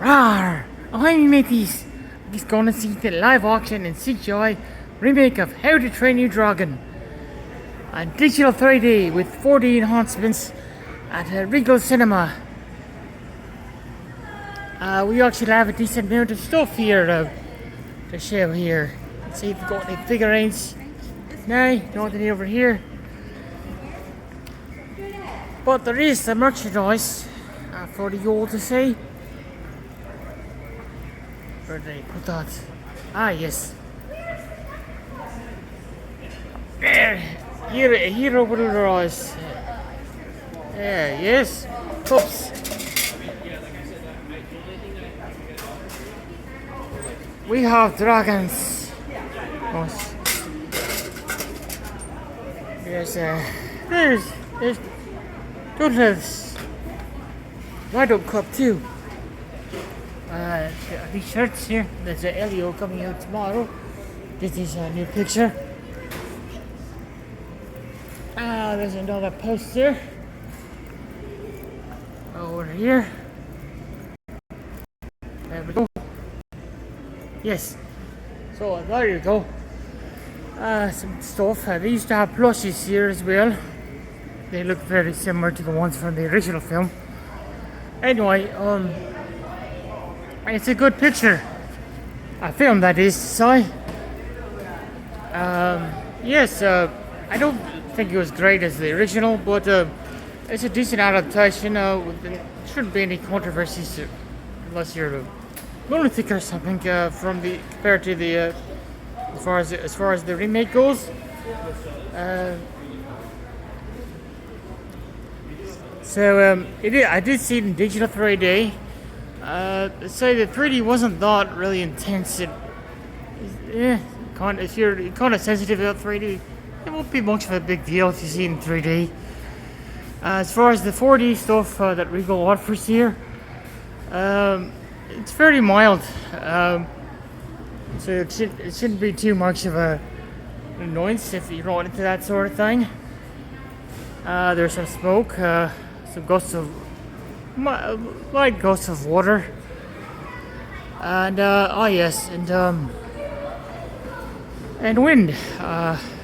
Rawr! Oh, hi, me mateys! We're gonna see the live action and CGI remake of How to Train Your Dragon on digital 3D with 4D enhancements at Regal Cinema. We actually have a decent amount of stuff here to show here. Let's see if we've got any figurines. No, nothing over here. But there is some merchandise for the old to see. Where did I put that? Ah, yes. There! Hero with their eyes. There, yes. Cups. We have dragons. Nice. There's Doodles. Ride Up Cup too. These shirts here. There's a Elio coming out tomorrow. This is a new picture. There's another poster over here. There we go. Yes. So there you go. Some stuff. They used to have plushies here as well. They look very similar to the ones from the original film. Anyway, it's a good picture. A film, that is to say. Yes, I don't think it was great as the original, but it's a decent adaptation. There shouldn't be any controversies unless you're a lunatic or something compared to the as far as the remake goes. I did see it in digital 3D. Say the 3D wasn't that really intense. If you're kind of sensitive about 3D, it won't be much of a big deal if you see it in 3D. As far as the 4D stuff that Regal offers here, it's very mild. So it shouldn't be too much of an annoyance if you're not into that sort of thing. There's some smoke, some gusts of light gusts of water, and and wind,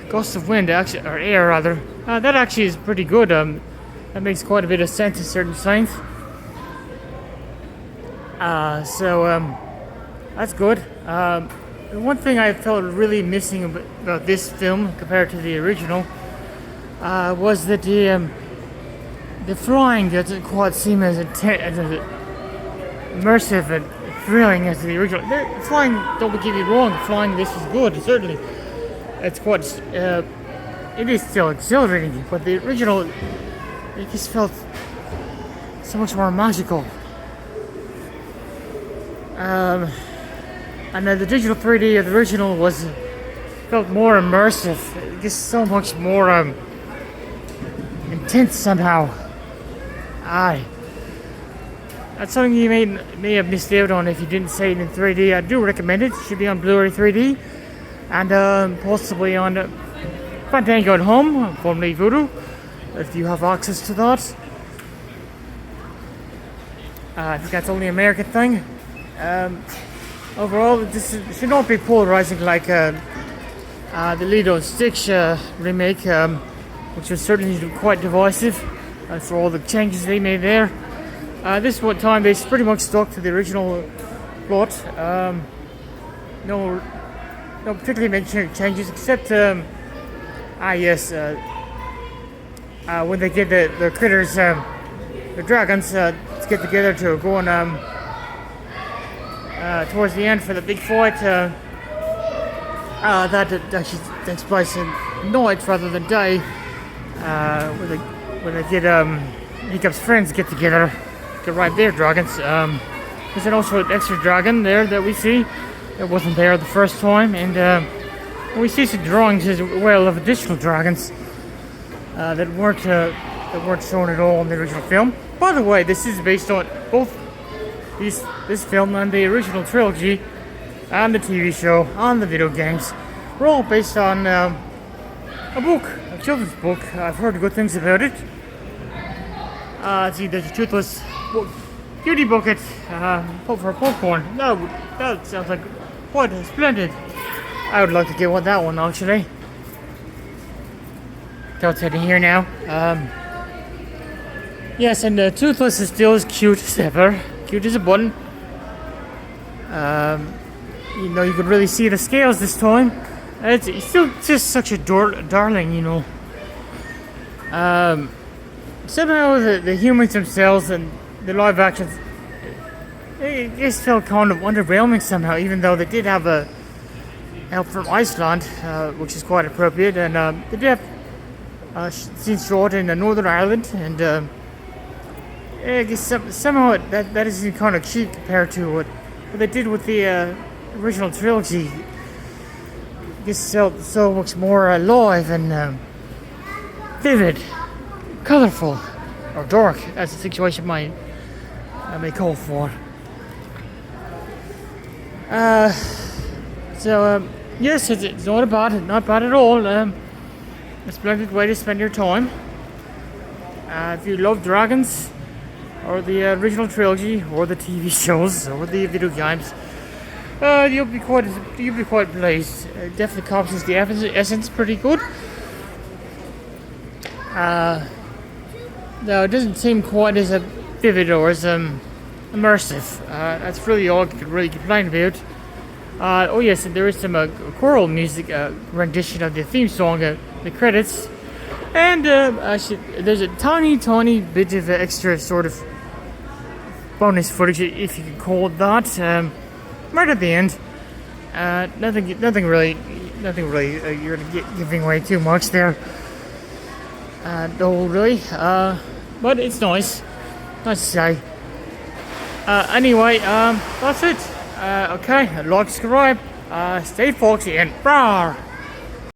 gusts of wind, actually, or air rather. That actually is pretty good. That makes quite a bit of sense in certain signs. That's good. The one thing I felt really missing about this film compared to the original was that the flying doesn't quite seem as immersive and thrilling as the original. The flying, don't get me wrong, the flying this is good, certainly. It's quite, it is still exhilarating, but the original, it just felt so much more magical. And the digital 3D of the original felt more immersive, just so much more intense somehow. That's something you may have missed out on if you didn't see it in 3D. I do recommend it. It should be on Blu-ray 3D and possibly on Fandango at home, formerly Voodoo, if you have access to that. I think that's only an American thing. Overall, this should not be polarizing like the Lido Stitch remake, which was certainly quite divisive for all the changes they made there. This one time they pretty much stuck to the original plot. No particularly major changes except when they get the critters, the dragons, to get together to go on towards the end for the big fight. That actually takes place in night rather than day. When they get Hiccup's friends get together to ride their dragons. There's also an extra dragon there that we see. It wasn't there the first time, and we see some drawings as well of additional dragons that weren't shown at all in the original film. By the way, this is based on both this film and the original trilogy, and the TV show, and the video games. We're all based on a book, a children's book. I've heard good things about it. There's a toothless beauty bucket for popcorn. That sounds like quite splendid. I would like to get that one actually. Outside of here now. Yes, and Toothless is still as cute as ever. Cute as a button. You know, you could really see the scales this time. It's still just such a darling, you know. Somehow the humans themselves and the live actions, it just felt kind of underwhelming somehow, even though they did have a help from Iceland, which is quite appropriate, and they did have scenes shot in Northern Ireland, and I guess somehow that is kind of cheap compared to what they did with the original trilogy. I guess so much more alive and vivid, colorful, or dark, as the situation may call for. Yes, it's not bad at all. A splendid way to spend your time. If you love dragons, or the original trilogy, or the TV shows, or the video games, you'll be quite pleased. Definitely captures the essence pretty good. Though it doesn't seem quite as vivid or as immersive. That's really all I could really complain about. Oh yes, and there is some choral music rendition of the theme song, the credits, and there's a tiny bit of extra sort of bonus footage, if you can call it that, right at the end. Nothing really. You're giving away too much there. No, really. But it's nice to say. Anyway, that's it. Okay, like, subscribe, stay foxy, and rawr!